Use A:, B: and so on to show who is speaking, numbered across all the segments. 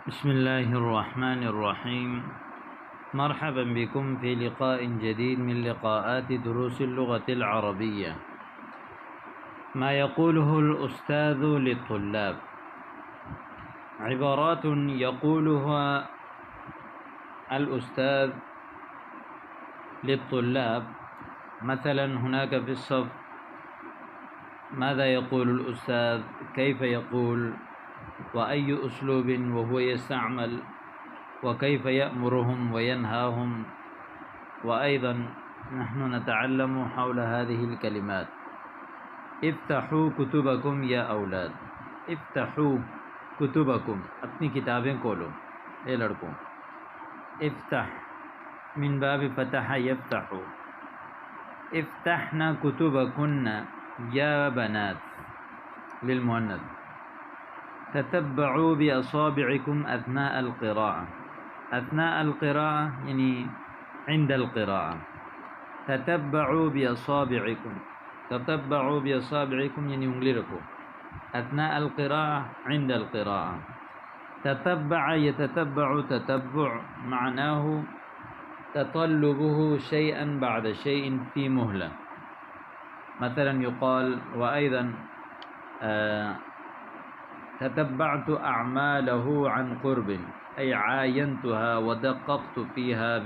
A: بسم الله الرحمن الرحيم. مرحبا بكم في لقاء جديد من لقاءات دروس اللغة العربية. ما يقوله الأستاذ للطلاب عبارات يقولها الأستاذ للطلاب. مثلا هناك في الصف ماذا يقول الأستاذ، كيف يقول، وأي أسلوب وهو يستعمل، وكيف يأمرهم وينهاهم. وأيضا نحن نتعلم حول هذه الكلمات. افتحوا کتبکم یا اولاد، افتحوا کتبکم، اپنی کتابیں کھولو اے لڑکوں. افتح من باب فتح یفتح. افتحنا کتبکن یا بنات للمؤنث. تتبعوا بأصابعكم أثناء القراءة. أثناء القراءة يعني عند القراءة. تتبعوا بأصابعكم، تتبعوا بأصابعكم يعني انگلی رکھو. أثناء القراءة عند القراءة. تتبع يتتبع، تتبع معناه تطلبه شيئا بعد شيء في مهلة. مثلا يقال وأيضا تتبعت أعماله عن قرب، أي عاينتها ودققت فيها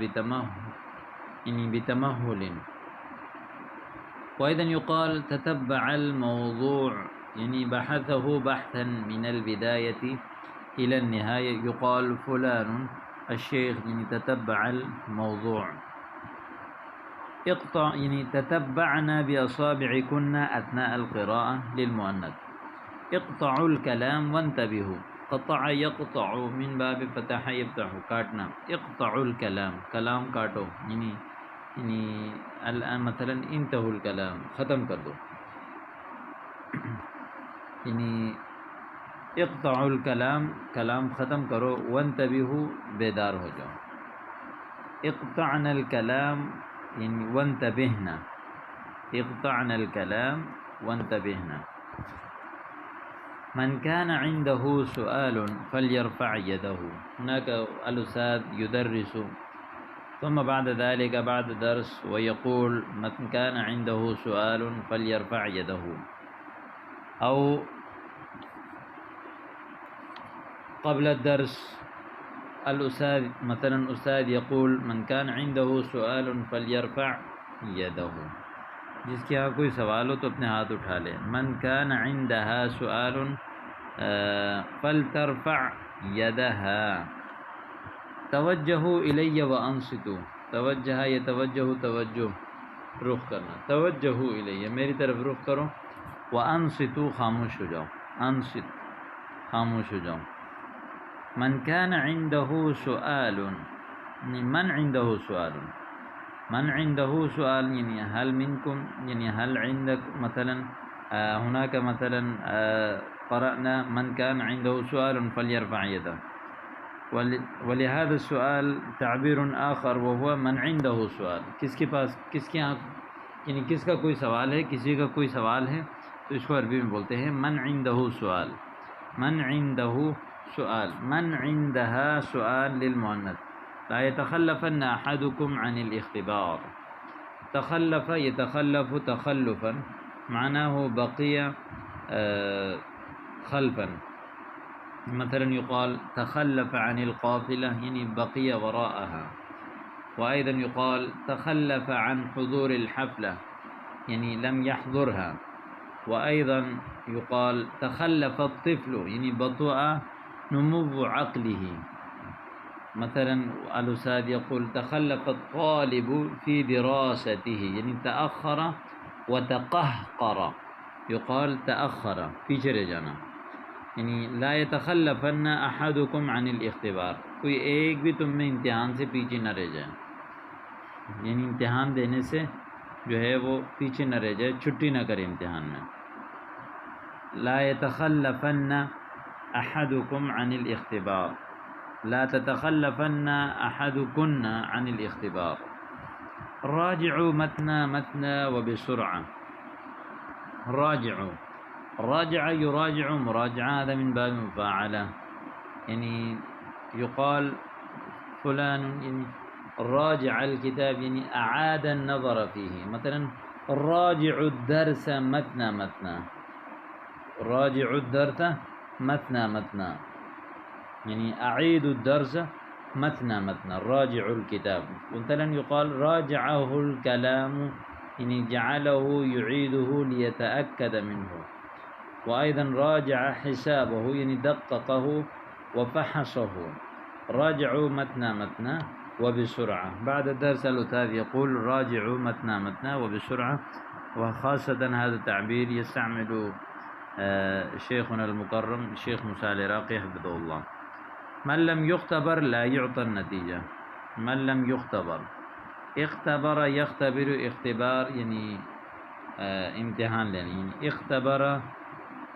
A: بتمهل. وأيضا يقال تتبع الموضوع، يعني بحثه بحثا من البداية إلى النهاية. يقال فلان الشيخ يعني تتبع الموضوع. اقطع يعني تتبعنا بأصابعكن أثناء القراءة للمؤنث. اقطعوا الكلام وانتبهوا. قطع يقطع من باب فتح يفتح، کاٹنا. اقطعوا الكلام، کلام کاٹو، یعنی الان مثلا انتهوا الكلام، ختم کر دو. یعنی اقطعوا الكلام، کلام ختم کرو. وانتبهوا، بیدار ہو جاؤ. اقطعنا الكلام یعنی وانتبهنا. اقطعنا الكلام وانتبهنا. من كان عنده سؤال فليرفع يده. هناك الأستاذ يدرس، ثم بعد ذلك بعد درس ويقول من كان عنده سؤال فليرفع يده. أو قبل الدرس الأستاذ مثلا أستاذ يقول من كان عنده سؤال فليرفع يده. جس کے یہاں کوئی سوال ہو تو اپنے ہاتھ اٹھا لے. من كان عندها سؤال فلترفع يدها. توجهوا إلي وأنصتوا. توجہ يتوجہ، توجہ رخ کرنا. توجہوا إلي، میری طرف رخ کرو. وأنصتوا، خاموش ہو جاؤ. انصت، خاموش ہو جاؤ. من كان عنده سؤال، من عنده سؤال. من عنده سؤال يعني هل منكم، يعني هل عندك مثلا هناك مثلا قرأنا من كان عنده سؤال فليرفع يده. ولهذا السؤال تعبير آخر وهو من عنده سؤال. کس کے پاس، کس کے یہاں، یعنی کس کا کوئی سوال ہے، کسی کا کوئی سوال ہے تو اس کو عربی میں بولتے ہیں من عنده سؤال. من عنده سؤال. من عندها سؤال للمؤنث. لا يتخلفن أحدكم عن الاختبار. تخلف يتخلف تخلفا معناه بقي خلفا. مثلا يقال تخلف عن القافلة يعني بقي وراءها. وأيضا يقال تخلف عن حضور الحفلة يعني لم يحضرها. وأيضا يقال تخلف الطفل يعني بطأ نمو عقله. مثلا الأستاذ يقول تخلف الطالب في دراسته يعني تأخر وتقهقر. يقال تأخر، پیچھے رہ جانا. یعنی لا يتخلفن أحدكم عن الاختبار، کوئی ایک بھی تم میں امتحان سے پیچھے نہ رہ جائے، یعنی امتحان دینے سے جو ہے وہ پیچھے نہ رہ جائے، چھٹی نہ کرے امتحان میں. لا يتخلفن أحدكم عن الاختبار. لا تتخلفن أحدكن عن الاختبار. راجعوا متنا متنا وبسرعة. راجعوا، راجع يراجع، مراجعة هذا من باب مفاعلة، يعني يقال فلان يعني راجع الكتاب يعني أعاد النظر فيه. مثلا راجع الدرس مثنى مثنى، راجع الدرس مثنى مثنى، يعني أعيد الدرس مثنى مثنى. راجع الكتاب. مثلا يقال راجعه الكلام، يعني جعله يعيده ليتأكد منه. وأيضا راجع حسابه، يعني دققه وفحصه. راجعوا مثنى مثنى وبسرعة. بعد الدرس الأستاذ يقول راجعوا مثنى مثنى وبسرعة، وخاصة هذا التعبير يستعمل شيخنا المكرم الشيخ موسى العراقي حفظه الله. من لم يختبر لا يعطى النتيجة. من لم يختبر، اختبر يختبر اختبار يعني امتحان لینا، يعني اختبر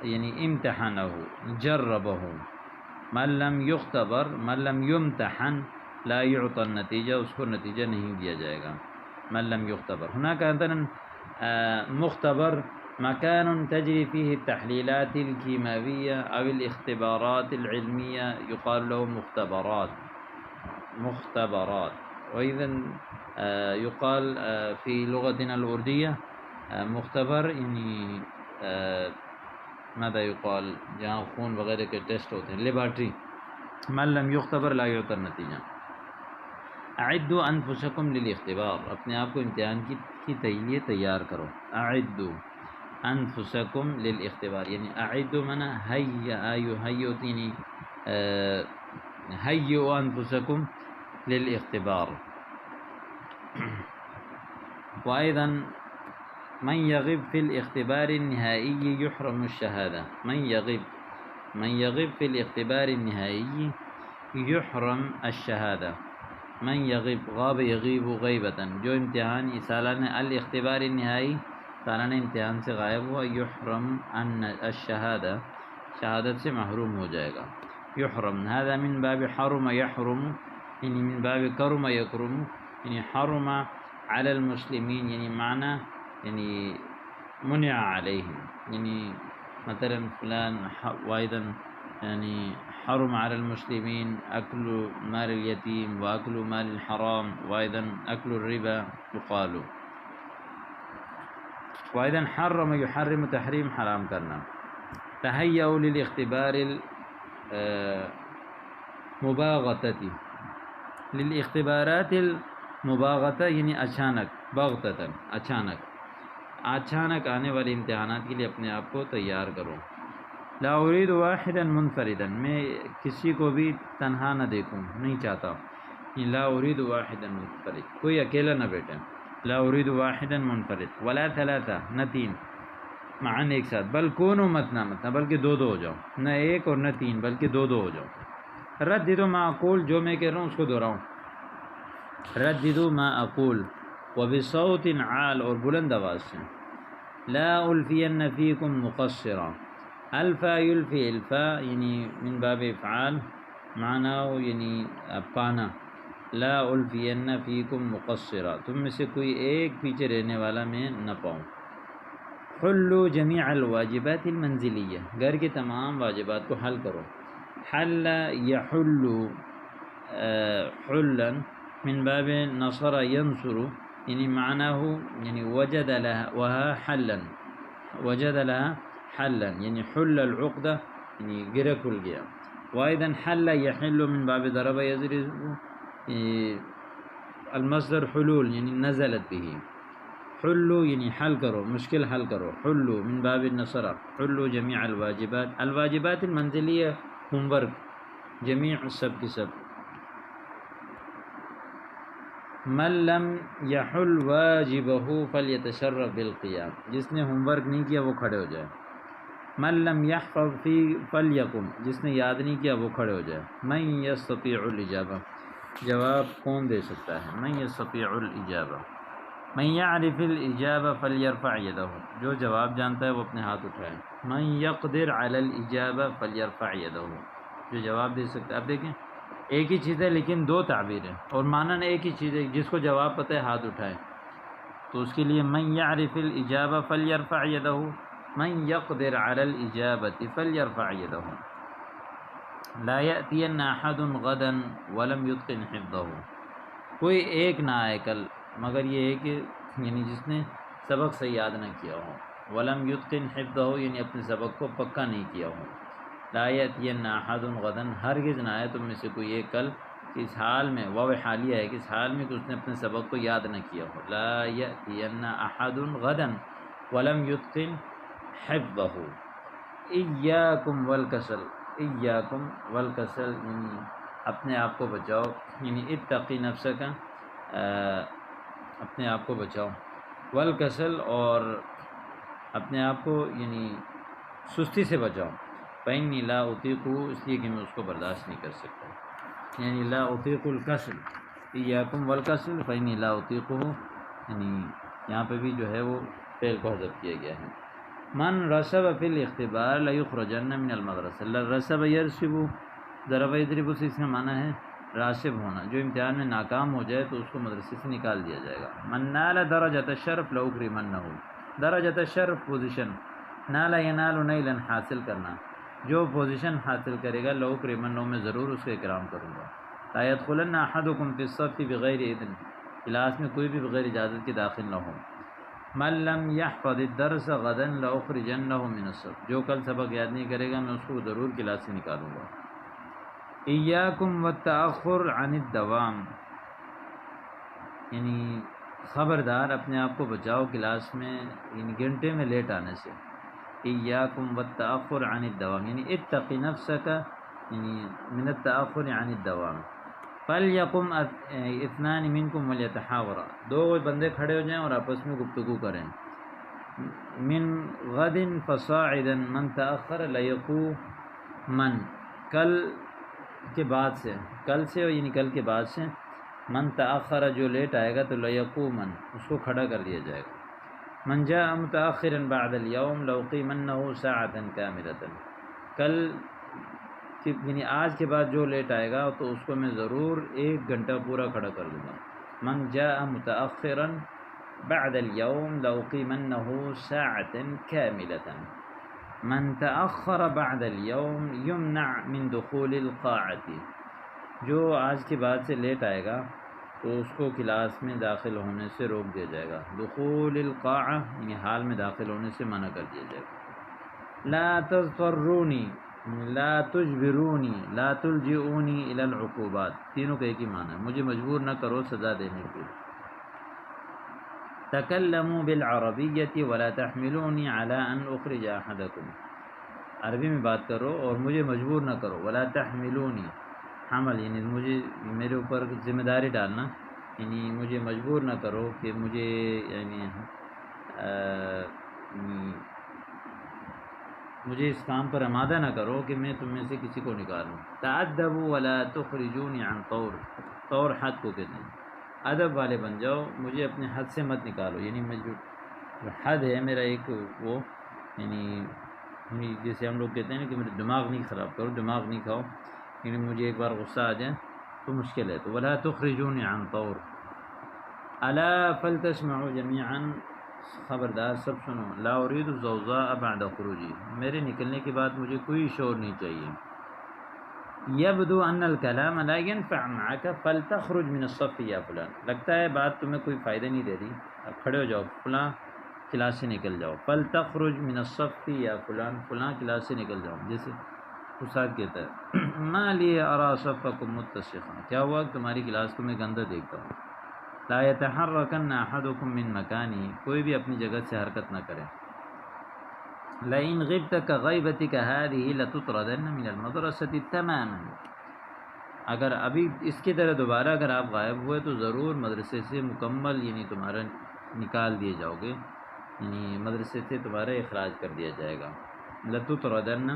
A: يعني امتحنه جربه. من لم يختبر من لم يمتحن لا يعطى النتیجہ، اس کو نتیجہ نہیں دیا جائے گا. من لم يختبر. هناك مثلا مختبر مكان تجري فيه التحليلات الكيماوية أو الاختبارات العلمية، يقال له مختبرات. مختبرات. وإذا يقال في لغتنا الأردية مختبر يعني ماذا يقال جہاں خون وغیرہ کے ٹیسٹ ہوتے ہیں، لیبارٹری. من لم يختبر لا يعطى النتیجہ. اعدوا انفسکم للاختبار، اپنے آپ کو امتحان کی لیے تیار کرو. اعدوا انفسکم للاختبار، یعنی اعدوا معنی هيئوا یعنی هيئوا انفسکم للاختبار. وأيضا من يغب في الاختبار النهائي يحرم الشهادة. من يغب في الاختبار النهائي يحرم الشهادة. من يغب، غاب يغيب غیبتا، جو امتحان سالانہ الاختبار النہائی سالانہ امتحان سے غائب ہوا، یحرم الشہادہ، شہادت سے محروم ہو جائے گا. یحرم هذا من باب حرم يحرم، یعنی من باب کرم یکرم، یعنی حرم على المسلمین، یعنی معنی یعنی منع علیہم، یعنی مثلا فلان وائدا يعني حرم على المسلمين أكل مال اليتيم وأكل مال الحرام وأيضا أكل الربا يقال. وأيضا حرم يحرم تحريم حرام کرنا. تهيئوا للاختبار المباغتة، للاختبارات المباغتة یعنی اچانک، بغتتاً اچانک آنے والے امتحانات کے لیے اپنے آپ کو تیار کرو. لا اريد واحدا منفردا، میں کسی کو بھی تنہا نہ دیکھوں، نہیں چاہتا. لا اريد واحدا منفرد، کوئی اکیلا نہ بیٹھے. لا اريد واحدا منفرد. ولا ثلاثہ، نہ تین، معاً ایک ساتھ. بل کونوا مثنى مثنى، بلکہ دو ہو جاؤ، نہ ایک اور نہ تین بلکہ دو ہو جاؤ. رددوا ما اقول، جو میں کہہ رہا ہوں اس کو دہراؤں. رددوا ما اقول وبصوت عال، اور بلند آواز سے. لا الفین فیکم مقصرا. الفا یلفی، الفا یعنی من باب افعال، معنی یعنی پانا. لا الفین فیکم مقصرا، تم میں سے کوئی ایک پیچھے رہنے والا میں نہ پاؤں. حلوا جمیع الواجبات المنزلیہ، گھر کے تمام واجبات کو حل کرو. حل یحل، حلا من باب نصر ینصر، یعنی معناه یعنی وجد لها وها حلا، وجد لها حلا یعنی حل العقدہ یعنی گرہ کھل گیا. وأيضا حل يحل من باب ضرب يضرب، المصدر حلول یعنی نزلت به. حلو یعنی حل کرو، مشکل حل کرو. حلو من باب النصر، حلو جميع الواجبات. الواجبات المنزلیہ ہوم ورک، جمیع سب کی سب. من لم یحل واجبہ فلیتشرف بالقیام، جس نے ہوم ورک نہیں کیا وہ کھڑے ہو جائے. من لم یحفظ فی فلیقم، جس نے یاد نہیں کیا وہ کھڑے ہو جائے. من یستطیع الاجابہ، جواب کون دے سکتا ہے. من یستطیع الاجابہ. من یعرف الاجابہ فلیرفع یدہ، جو جواب جانتا ہے وہ اپنے ہاتھ اٹھائے. من یقدر علی الاجابہ فلیرفع یدہ، جو جواب دے سکتا ہے. اب دیکھیں ایک ہی چیز ہے لیکن دو تعبیر ہے، اور معنی ایک ہی چیز ہے. جس کو جواب پتہ ہے ہاتھ اٹھائے، تو اس کے لیے من یعرف الاجابہ فلیرفع یدہ، من یقدر علی الاجابۃ فلیرفع یدہ. لا یأتین احد غدا ولم یتقن حفظہ، کوئی ایک نہ آئے کل مگر یہ ہے کہ یعنی جس نے سبق سے یاد نہ کیا ہو، ولم یتقن حفظہ یعنی اپنے سبق کو پکا نہیں کیا ہو، لا یأتین احد غدا ہرگز نہ آئے تم میں سے کوئی ایک کل، اس حال میں واو حالیہ ہے کہ اس حال میں کہ اس نے اپنے سبق کو یاد نہ کیا ہو، لا یأتین احد غدا ولم یتقن حفظہ، ایاکم والکسل، ایاکم والکسل یعنی اپنے آپ کو بچاؤ، یعنی اتقی نفسک اپنے آپ کو بچاؤ، والکسل اور اپنے آپ کو یعنی سستی سے بچاؤ، فإنی لا اطیق اس لیے کہ میں اس کو برداشت نہیں کر سکتا، یعنی لا اطیق الکسل، ایاکم والکسل فإنی لا اطیق، یعنی یہاں پہ بھی جو ہے وہ فعل کو حذف کیا گیا ہے۔ من رسب فی الاختبار لیخرجن من المدرسہ، رسب یرسب ضرب یضرب سے اس کا معنی ہے راسب ہونا، جو امتحان میں ناکام ہو جائے تو اس کو مدرسے سے نکال دیا جائے گا۔ من نال درجۃ الشرف لاکرمنہ، درجۃ الشرف پوزیشن، نال ینال نیلا حاصل کرنا، جو پوزیشن حاصل کرے گا لاکرمنہ میں ضرور اس کا اکرام کروں گا۔ لا يدخلن احدکم فی الصف بغیر اذن، کلاس میں کوئی بھی بغیر اجازت کے داخل نہ ہو۔ من لم يحفظ الدرس غدا لاخرجنہ من الصف، جو کل سبق یاد نہیں کرے گا میں اس کو ضرور کلاس سے نکالوں گا۔ ایاکم والتأخر عن الدوام، یعنی خبردار اپنے آپ کو بچاؤ کلاس میں یعنی گھنٹے میں لیٹ آنے سے، ایاکم والتأخر عن الدوام یعنی اتقی نفسک یعنی من التأخر عن الدوام۔ فلیقم اثنان منکم ولیتحاورا، دو بندے کھڑے ہو جائیں اور آپس میں گفتگو کریں۔ من غد فصاعدا من تأخر لیقومن، کل کے بعد سے، کل سے یعنی کل کے بعد سے، من تأخر جو لیٹ آئے گا تو لیقومن اس کو کھڑا کر دیا جائے گا۔ من جاء متأخرا بعد اليوم لأقیمنہ ساعة کاملة، کل یعنی آج کے بعد جو لیٹ آئے گا تو اس کو میں ضرور 1 گھنٹہ پورا کھڑا کر دوں گا۔ من جاء متأخرا بعد اليوم لأقیمنہ ساعة کاملة، من تأخر بعد اليوم یمنع من دخول القاعة، جو آج کے بعد سے لیٹ آئے گا تو اس کو کلاس میں داخل ہونے سے روک دیا جائے گا۔ دخول القاعة یعنی حال میں داخل ہونے سے منع کر دیا جائے گا۔ لا تضطرونی، لا تجبرونی، لا تلجئونی الی العقوبات، تینوں کا ایک ہی معنی ہے، مجھے مجبور نہ کرو سزا دینے کے لیے۔ تکلموا بالعربیۃ ولا تحملونی علی ان اخرج احدکم، عربی میں بات کرو اور مجھے مجبور نہ کرو، ولا تحملونی، حمل یعنی مجھے میرے اوپر ذمہ داری ڈالنا، یعنی مجھے مجبور نہ کرو کہ مجھے یعنی مجھے اس کام پر آمادہ نہ کرو کہ میں تم میں سے کسی کو نکالوں۔ تأدبوا ولا تخرجونی عن طور، طور حد کو کہتے ہیں، ادب والے بن جاؤ، مجھے اپنے حد سے مت نکالو، یعنی میں جو حد ہے میرا ایک وہ یعنی جیسے ہم لوگ کہتے ہیں نا کہ میرا دماغ نہیں خراب کرو، دماغ نہیں کھاؤ، یعنی مجھے ایک بار غصہ آ جائے تو مشکل ہے، تو ولا تخرجونی عن طور۔ الا فلتسمعوا جميعا، خبردار سب سنو، لا اريد الضوضاء بعد خروجی، میرے نکلنے کے بعد مجھے کوئی شور نہیں چاہیے۔ یبدو ان الکلام لا ينفع معك فلتخرج من الصف یا فلان، لگتا ہے بات تمہیں کوئی فائدہ نہیں دے رہی، اب کھڑے ہو جاؤ، فلاں کلاس سے نکل جاؤ، فلتخرج من الصف یا فلان، فلاں کلاس سے نکل جاؤ۔ جیسے استاد کہتا ہے ما لی ارى صفکم متسخا، کیا ہوا کہ تمہاری کلاس کو میں گندہ دیکھتا ہوں۔ لا يتحركن احدكم من مکانی، کوئی بھی اپنی جگہ سے حرکت نہ کرے۔ لئن غبت كغیبتك هذه لتطردن من المدرسة تماما، اگر ابھی اس کی طرح دوبارہ اگر آپ غائب ہوئے تو ضرور مدرسے سے مکمل یعنی تمہارا نکال دیے جاؤ گے، یعنی مدرسے سے تمہارا اخراج کر دیا جائے گا۔ لتطردن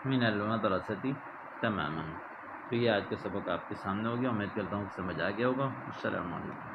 A: من المدرسة تماما۔ تو یہ آج کا سبق آپ کے سامنے ہو گیا، امید کرتا ہوں کہ سمجھ آ گیا ہوگا۔ السلام علیکم۔